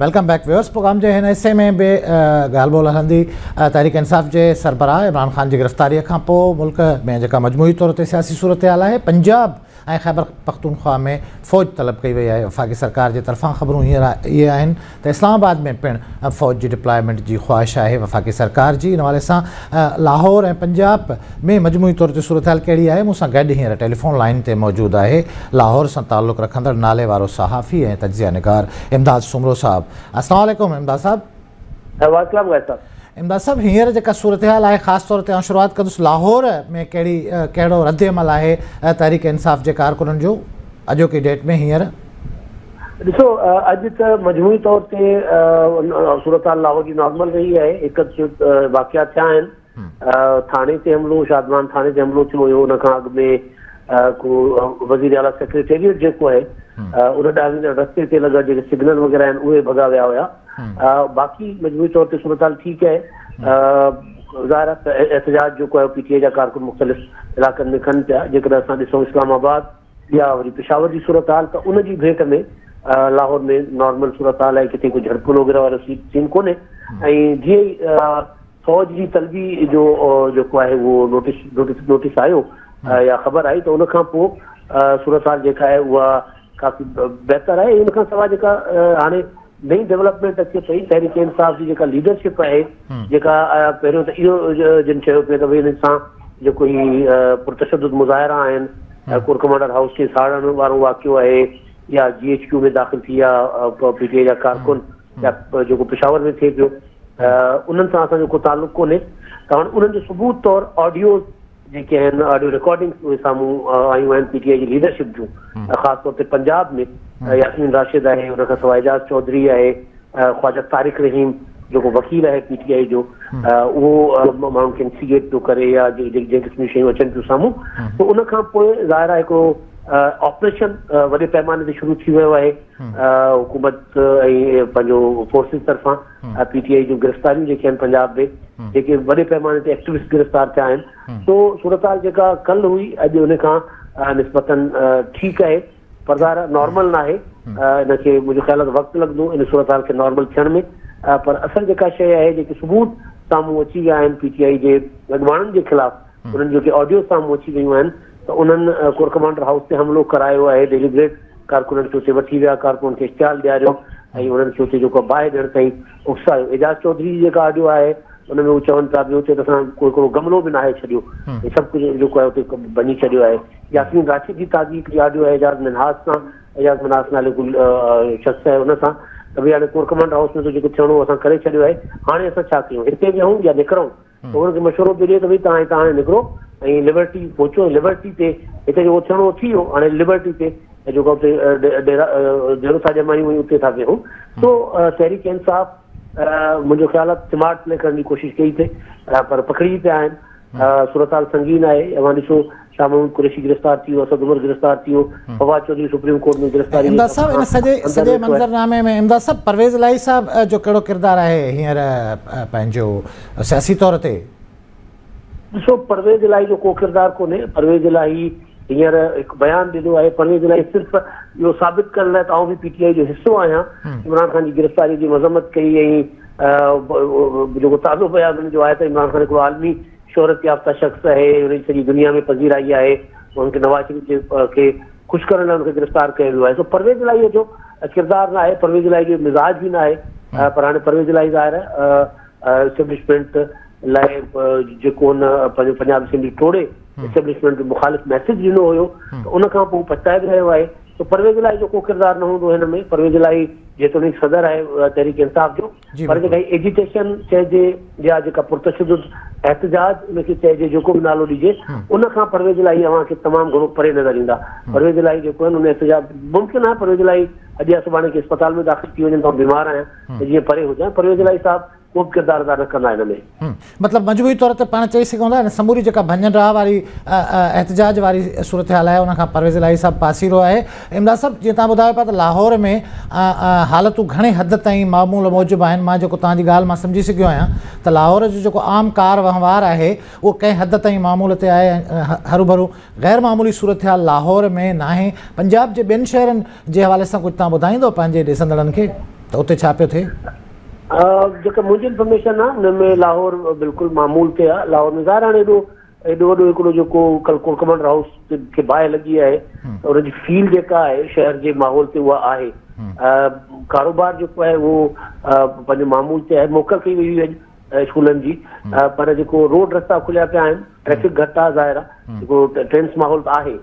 Welcome back viewers. Programme जे हिन हिस्से में बि ॻाल्हि ॿोल हलंदी तहरीक इंसाफ़ जे सरबराह इमरान ख़ान जी गिरफ़्तारीअ खां पोइ मुल्क में जेका मजमूई तौर ते सियासी सूरत हाल आहे, पंजाब ऐं ख़ैबर पख्तूनख्वा में फ़ौज तलब कई वई आहे। वफ़ाक़ी सरकार जे तरफ़ां ख़बरूं हींअर इहे आहिनि त इस्लामाबाद में पिणु फ़ौज जी डिप्लॉयमेंट जी ख़्वाहिश आहे वफ़ाक़ी सरकार जी। इन हवाले सां लाहौर ऐं पंजाब में मजमूई तौर ते सूरत हाल कहिड़ी आहे, मूंसां गॾु हींअर टेलीफोन लाइन ते मौजूदु आहे लाहौर सां ताल्लुक़ रखंदड़ नाले वारो सहाफ़ी ऐं तजिया निगार इमदाद सुमरो साहब। अस्सलाम वालेकुम इमदाद साहब। इमदाद साहब, हींअर जेका सूरत हाल आहे, ख़ासि तौर ते शुरूआत कंदुसि लाहौर में कहिड़ो रद्द अमल आहे तहरीक इंसाफ़ जे कारकुननि जो अॼोकी डेट में? हींअर ॾिसो, अॼु त मजमूई तौर ते सूरत हाल लाहौर जी नॉर्मल रही आहे। हिकु वाक़िया थिया आहिनि। थाणे ते हमिलो, शादमान थाणे ते हमिलो थियो हुयो। उन खां अॻु में को वज़ीर आला सेक्रेटेरिएट जेको आहे उन ॾांहुं रस्ते ते लॻा जेके सिग्नल वग़ैरह आहिनि उहे भॻा विया हुया। बाक़ी मजमूई तौर ते सूरत हाल ठीकु आहे। ज़ाहिर आहे एहतजाज जेको आहे PTI जा कारकुन मुख़्तलिफ़ इलाइक़नि में कनि पिया। जेकॾहिं असां ॾिसूं इस्लामाबाद या वरी पेशावर जी सूरत हाल, त उन जी भेट में लाहौर में नॉर्मल सूरत हाल आहे, किथे कोई झड़पुल वग़ैरह वारो सीन कोन्हे। ऐं जीअं ई फ़ौज जी तलबी जो जेको आहे उहो नोटिस आयो या ख़बर आई, त उन खां पोइ सूरत हाल जेका आहे उहा काफ़ी बहितर आहे। इन खां सवाइ जेका हाणे नई डेवलपमेंट अचे पई, तहरीक इंसाफ़ जी जेका लीडरशिप आहे, जेका पहिरियों त इहो जिन चयो पियो त भई हिन सां जेको ही पुरतशद्दुद मुज़ाहिरा आहिनि, कोर कमांडर हाउस खे साड़ण वारो वाक़ियो आहे, या GHQ में दाख़िल थी विया PTI जा कारकुन, या जेको पेशावर में थिए पियो, उन्हनि सां असांजो को ताल्लुक़ कोन्हे। त हाणे उन्हनि जो सबूत तौरु ऑडियो जेके आहिनि, ऑडियो रिकॉर्डिंग्स उहे साम्हूं आयूं आहिनि PTI जी लीडरशिप जूं। ख़ासि तौर ते पंजाब में यासीन राशिद आहे, उन खां सवाइ एजाज़ चौधरी आहे, ख्वाजा तारिक रहीम जेको वकील आहे PTI जो, उहो माण्हुनि खे इंस्टिगेट थो करे या जंहिं क़िस्म जी शयूं अचनि थियूं साम्हूं। त उन खां पोइ ज़ाहिर आहे हिकिड़ो ऑपरेशन वॾे पैमाने ते शुरू थी वियो आहे हुकूमत ऐं पंहिंजो फोर्सिस तरफ़ां। PTI जूं गिरफ़्तारियूं जेके आहिनि पंजाब में, जेके वॾे पैमाने ते एक्टिविस्ट गिरफ़्तार थिया आहिनि। तो सूरत हाल जेका कल्ह हुई, अॼु उन खां निस्बतन ठीकु आहे, पर ज़ाहिर नॉर्मल न आहे। इनखे मुंहिंजो ख़्याल आहे वक़्तु लॻंदो इन सूरत हाल खे नॉर्मल थियण में। पर असल जेका शइ आहे, जेके सबूत साम्हूं अची विया आहिनि PTI जे अॻुवाणनि जे ख़िलाफ़, उन्हनि जेके ऑडियो साम्हूं अची वियूं आहिनि, त उन्हनि कोर कमांडर हाउस ते हमिलो करायो आहे। डेलीब्रेट कारकुननि खे उते वठी विया, कारकुननि खे इश्तिहाल ॾियारियो ऐं उन्हनि खे उते जेको बाहि ॾियण ताईं उकसायो। एजाज़ चौधरी जी जेका ऑडियो आहे उन में उहे चवनि था ॿियो उते त असां कोई हिकिड़ो गमलो बि न आहे छॾियो, हे सभु कुझु जेको आहे उते बनी छॾियो आहे। यासीन राशिद जी ताज़ी हिकिड़ी ऑडियो आहे एजाज़ मिनहाज सां, एजाज़ मिनहाज नाले शख़्स आहे उन सां, त भई हाणे कोर कमांडर हाउस में त जेको थियणो असां करे छॾियो आहे, हाणे असां छा कयूं, हिते विहूं या निकिरूं? त हुनखे मशवरो पियो ॾिए त भई तव्हां हितां हाणे निकिरो ऐं लिबर्टी पहुचो। लिबर्टी ते हिते जेको थियणो थी वियो, हाणे लिबर्टी ते जेको उते डेरो था ॼमायूं हुयूं उते था विहूं। तो तहरीक इंसाफ़ मुंहिंजो ख़्याल आहे स्मार्ट प्ले करण जी कोशिशि कई थिए, पर पकड़ी पिया आहिनि। सूरत हाल संगीन आहे। अवां ॾिसो शाह महमूद कुरैशी गिरफ़्तार थी वियो, असद उमर गिरफ़्तार थी वियो, फवाद चौधरी सुप्रीम कोर्ट में गिरफ़्तारी। इमदाद साहब, इन सॼे मंज़रनामे में इमदाद साहब परवेज़ इलाही साहब जो कहिड़ो किरदारु आहे हींअर पंहिंजो सियासी तौर ते? ॾिसो, परवेज़ इलाही जो को किरदारु कोन्हे। परवेज़ इलाही हींअर हिकु बयानु ॾिनो आहे। परवेज़ इलाही सिर्फ़ु इहो साबित करण लाइ त आउं बि PTI जो हिसो आहियां, इमरान ख़ान जी गिरफ़्तारी जी मज़म्मत कई। ऐं जेको ताज़ो बयानु हुन जो आहे त इमरान ख़ान हिकिड़ो आलमी शोहरत याफ़्ता शख़्स आहे, हुन जी सॼी दुनिया में पज़ीराई आहे, हुनखे नवाज़ शरीफ़ खे ख़ुशि करण लाइ हुनखे गिरफ़्तार कयो वियो आहे। सो परवेज़ इलाही जो किरदारु न आहे, परवेज़ इलाही जो मिज़ाज बि न आहे। पर हाणे परवेज़ इलाही ज़ाहिर आहे इस्टेब्लिशमेंट लाइ जेको हुन पंहिंजो पंजाब असेंबली तोड़े इस्टेब्लिशमेंट जो मुख़ालिफ़ मैसेज ॾिनो हुयो, त उन खां पोइ पछताए बि रहियो आहे। तो परवेज़ इलाही जो को किरदारु न हूंदो हिन में। परवेज़ इलाही जेतोणीकि सदर आहे तहरीक इंसाफ़ जो, पर जेका एजिटेशन चइजे या जेका पुरतशद्दुद एहतजाज उनखे चइजे, जेको बि नालो ॾिजे, उन खां परवेज़ इलाही अव्हां खे तमामु घणो परे नज़र ईंदा। परवेज़ इलाही जेको आहिनि उन एहतजाज मुमकिन आहे परवेज़ इलाही अॼु या सुभाणे के अस्पताल में दाख़िल थी वञनि, बीमार आहियां त जीअं परे हुजां, परवेज़ इलाही साहब को बि किरदारु अदा न कंदा हिन में। मतिलबु मजबूरी तौर ते पाण चई सघूं था समूरी जेका भंजन राह वारी एहतजाज वारी सूरत हाल आहे उनखां परवेज़ इलाही साहब पासीरो आहे। इमदाद साहब, जीअं तव्हां ॿुधायो पिया त लाहौर में हालतूं घणे हद ताईं मामूल मूजिबि आहिनि। मां जेको तव्हांजी ॻाल्हि मां सम्झी सघियो आहियां त लाहौर जो जेको आम कार वहिंवार आहे उहो कंहिं हद ताईं मामूल ते आहे, हरू भरू गैर मामूली सूरत हाल लाहौर में न आहे। पंजाब जे ॿियनि शहरनि जे हवाले सां कुझु तव्हां ॿुधाईंदो पंहिंजे ॾिसंदड़नि खे? त उते छा पियो थिए? जेका मुंहिंजी इंफॉर्मेशन आहे हुन में लाहौर बिल्कुलु मामूल ते आहे। लाहौर में ज़ाहिर हाणे एॾो वॾो हिकिड़ो जेको कोर कमांडर हाउस खे बाहि लॻी आहे त हुनजी फील जेका आहे शहर जे माहौल ते उहा आहे। कारोबार जेको आहे उहो पंहिंजे मामूल ते आहे। मोकल कई वई हुई अॼु स्कूलनि जी, पर जेको रोड रस्ता खुलिया पिया आहिनि, ट्रैफिक घटि आहे, ज़ाहिर आहे जेको टेंस माहौल आहे।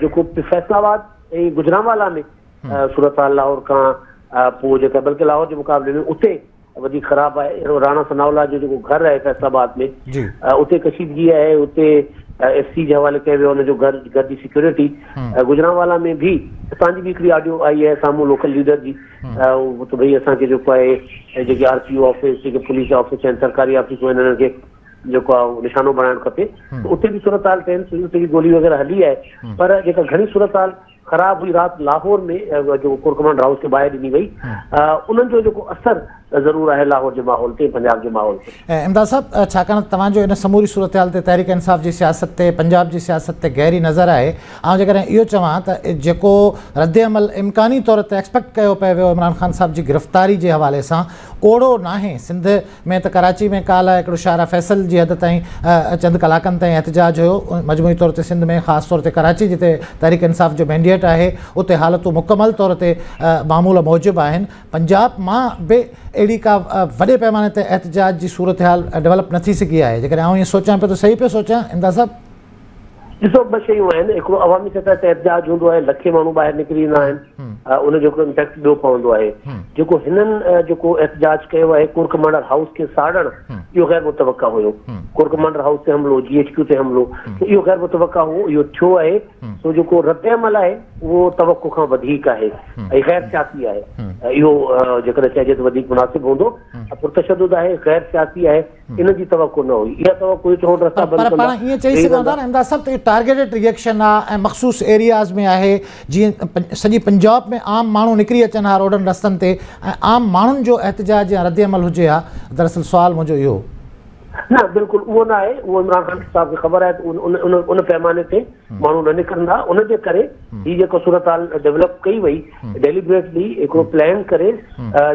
जेको फैसलाबाद ऐं गुजरांवाला में सूरत हाल लाहौर खां पोइ जेका बल्कि लाहौर जे मुक़ाबले में उते वधीक ख़राबु आहे। राणा सनाउल्ला जो जेको घर आहे फैसलाबाद में, उते कशीदगी आहे, उते SC जे हवाले कयो वियो हुनजो घर जी सिक्योरिटी। गुजरांवाला में बि असांजी बि हिकिड़ी ऑडियो आई आहे साम्हूं लोकल लीडर जी, त भई असांखे जेको आहे जेके RPO ऑफिस, जेके पुलिस ऑफिस आहिनि, सरकारी ऑफिसूं आहिनि, हिननि खे जेको आहे निशानो बणाइणु खपे। उते बि सूरत हाल टेंस हुई, उते बि गोली वग़ैरह हली आहे। पर जेका घणी सूरत हाल ख़राब हुई राति लाहौर में जो कोर कमांडर हाउस खे बाहि ॾिनी वई, उन्हनि जो जेको असर ज़रूर आहे लाहौर जे माहौल ते, पंजाब जे माहौल ते। इमदाद साहब, छाकाणि तव्हांजो इन समूरी सूरत हाल ते तहरीक इंसाफ़ जी सियासत ते, पंजाब जी सियासत ते गहरी नज़र आहे। ऐं जेकॾहिं इहो चवां त जेको रद्द अमल इम्कानी तौर ते एक्सपेक्ट कयो पियो वियो इमरान ख़ान साहब जी गिरफ़्तारी जे हवाले सां, ओड़ो नाहे। सिंध में त कराची में काल्ह हिकिड़ो शारा फैसल जी हद ताईं चंद कलाकनि ताईं एहतजाज हुयो मजमूई तौर ते सिंध में, ख़ासि तौर ते कराची जिते तहरीक इंसाफ़ जो मैंडेट आहे, उते हालतूं मुकमल तौर ते मामूल मूजिबि आहिनि। पंजाब मां बि अहिड़ी का वॾे पैमाने ते एहतजाज जी सूरत हाल डेवलप न थी सघी आहे। जेकॾहिं आउं ईअं सोचां पियो त सही पियो सोचां इमदाद साहब? ॾिसो, ॿ शयूं आहिनि। हिकिड़ो अवामी सतह ते एहतजाज हूंदो आहे, लखे माण्हू ॿाहिरि निकिरी ईंदा आहिनि, उनजो हिकिड़ो इम्पैक्ट ॿियो पवंदो आहे। जेको हिननि जेको एहतजाज कयो आहे कोर कमांडर हाउस खे साड़णु, इहो गैर मुतवक़ा हुयो। कोर कमांडर हाउस ते हमलो, GHQ ते हमलो, इहो गैर मुतवक़ा हो। इहो थियो आहे सो जेको रद्द अमल आहे उहो तवक़ो खां वधीक आहे ऐं गैर सियासी आहे। इहो जेकॾहिं चइजे त वधीक मुनासिबु हूंदो। पुरतशद्दुद आहे, गैर सियासी आहे, इन जी तवक़ो न हुई। इहा तवक़ो रोड रस्ता बंदि कंदा। पर ईअं चई सघूं था न इमदाद साहब त टारगेटेड रिएक्शन आहे ऐं मख़सूस एरियाज़ में आहे, जीअं सॼी पंजाब में आम माण्हू निकिरी अचनि हा रोडनि रस्तनि ते ऐं आम माण्हुनि जो एहतजाज या रद्द अमल हुजे हा। दरअसल सुवाल मुंहिंजो इहो न, बिल्कुलु उहो न आहे। उहो इमरान ख़ान साहब खे ख़बर आहे त उन पैमाने ते माण्हू न निकिरंदा। उनजे करे हीअ जेको सूरत हाल डेवलप कई वई डेलिबरेटली, हिकिड़ो प्लान करे,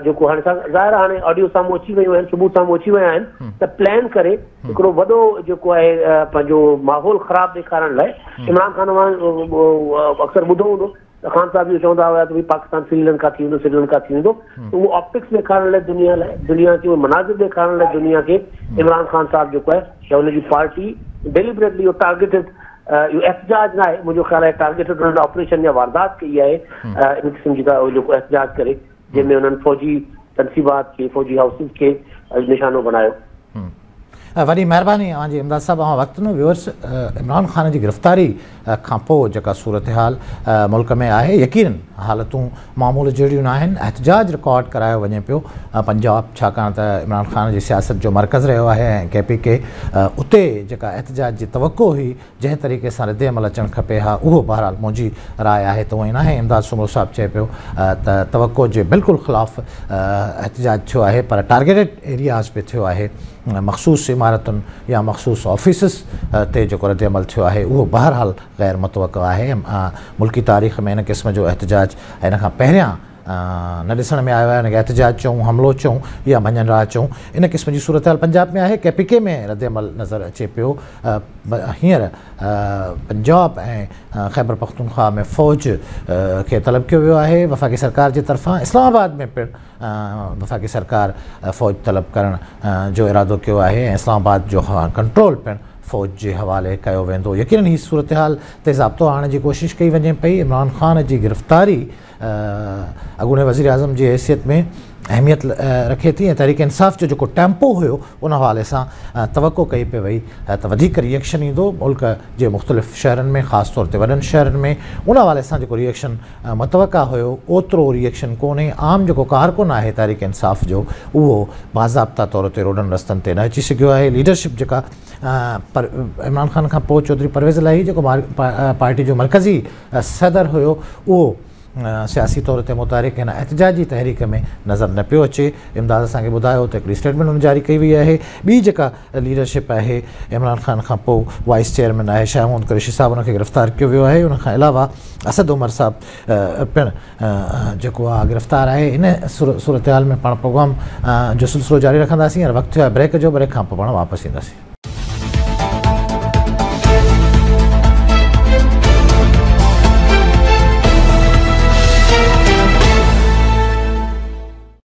जेको हाणे ज़ाहिर आहे हाणे ऑडियो साम्हूं अची वियूं आहिनि, सबूत साम्हूं अची विया आहिनि, त प्लान करे हिकिड़ो वॾो जेको आहे पंहिंजो माहौल ख़राबु ॾेखारण लाइ इमरान ख़ान अक्सर ॿुधो हूंदो त ख़ान साहब इहो चवंदा हुआ त भई पाकिस्तान श्रीलंका थी वेंदो, श्रीलंका थी वेंदो। त उहो ऑप्टिक्स ॾेखारण लाइ दुनिया खे, उहो मनाज़िर ॾेखारण लाइ दुनिया खे इमरान ख़ान साहब जेको आहे या हुनजी पार्टी डेलिबरेटली इहो टारगेटेड, इहो एहतजाज न आहे, मुंहिंजो ख़्यालु आहे टारगेटेड हुननि ऑपरेशन या वारदात कई आहे इन क़िस्म जी जेको एहतजाज करे, जंहिंमें हुननि फ़ौजी तनसीबात खे, फ़ौजी हाउसिस खे निशानो बणायो। वॾी महिरबानी अवांजी इमदाद साहब। वक़्तु न व्यूअर्स, इमरान ख़ान जी गिरफ़्तारी खां पोइ जेका सूरत हाल मुल्क में आहे, यकीनन हालतूं मामूल जहिड़ियूं न आहिनि। एहतजाज रिकॉर्ड करायो वञे पियो पंजाब, छाकाणि त इमरान ख़ान जी सियासत जो मर्कज़ रहियो आहे ऐं KPK उते जेका एहतजाज जी तवक़ो हुई, जंहिं तरीक़े सां रद्द अमल अचणु खपे हा, उहो बहरहाल मुंहिंजी राय आहे त उहो न आहे। इमदाद सुमरो साहब चए पियो त तवक़ो जे बिल्कुलु ख़िलाफ़ु एहतजाज थियो आहे, पर टारगेटेड एरियाज़ बि थियो आहे, मख़सूस इमारतुनि या मख़सूस ऑफिसिस ते जेको रद्द अमल थियो आहे उहो बहरहाल गैर मुतवक़ा आहे। मुल्की तारीख़ में इन क़िस्म जो एहतजाज इन खां पहिरियां न ॾिसण में आयो आहे। हिनखे एहतजाज चऊं, हमलो चऊं या भञन राह चऊं, इन क़िस्म जी सूरत हाल पंजाब में आहे। KPK में रद्द अमल नज़र अचे पियो। हींअर पंजाब ऐं ख़ैबर पख्तूनख्वा में फ़ौज खे तलब कयो वियो आहे वफ़ाक़ी सरकार जे तरफ़ां। इस्लामाबाद में पिणु वफ़ाक़ी सरकार फ़ौज तलब करण जो इरादो कयो आहे ऐं इस्लामाबाद जो कंट्रोल पिणु फ़ौज जे हवाले कयो वेंदो। यकीनन हीअ सूरत हाल ते ज़ाब्तो आणण जी कोशिशि कई वञे पई। इमरान ख़ान जी गिरफ़्तारी अॻूणे वज़ीर आज़म जी हैसियत में अहमियत रखे थी ऐं तहरीक इंसाफ़ जो जेको टेम्पो हुयो उन हवाले सां तवक़ो कई पई वई त वधीक रिएक्शन ईंदो मुल्क जे मुख़्तलिफ़ शहरनि में, ख़ासि तौर ते वॾनि शहरनि में। उन हवाले सां जेको रिएक्शन मुतवक़ा हुयो, ओतिरो रिएक्शन कोन्हे। आम जेको कारकुन आहे तहरीक इंसाफ़ जो, उहो बाज़ाब्ता तौर ते रोडनि रस्तनि ते न अची सघियो आहे। लीडरशिप जेका इमरान ख़ान खां पोइ चौधरी परवेज़ इलाही जेको पार्टी जो मरकज़ी सदर हुयो, उहो सियासी तौर ते मुतारिक हिन एहतजाजी तहरीक में नज़र न पियो अचे। इमदाद असांखे ॿुधायो त हिकिड़ी स्टेटमेंट हुन जारी कई वई आहे। ॿी जेका लीडरशिप आहे इमरान ख़ान खां पोइ वाइस चेयरमैन आहे शाहमूद कुरैशी साहब, उनखे गिरफ़्तार कयो वियो आहे। उनखां अलावा असद उमर साहब पिणु जेको आहे गिरफ़्तार आहे। इन सूरत हाल में पाण प्रोग्राम जो सिलसिलो जारी रखंदासीं। वक़्तु थियो आहे ब्रेक जो, ब्रेक खां पोइ पाण वापसि ईंदासीं।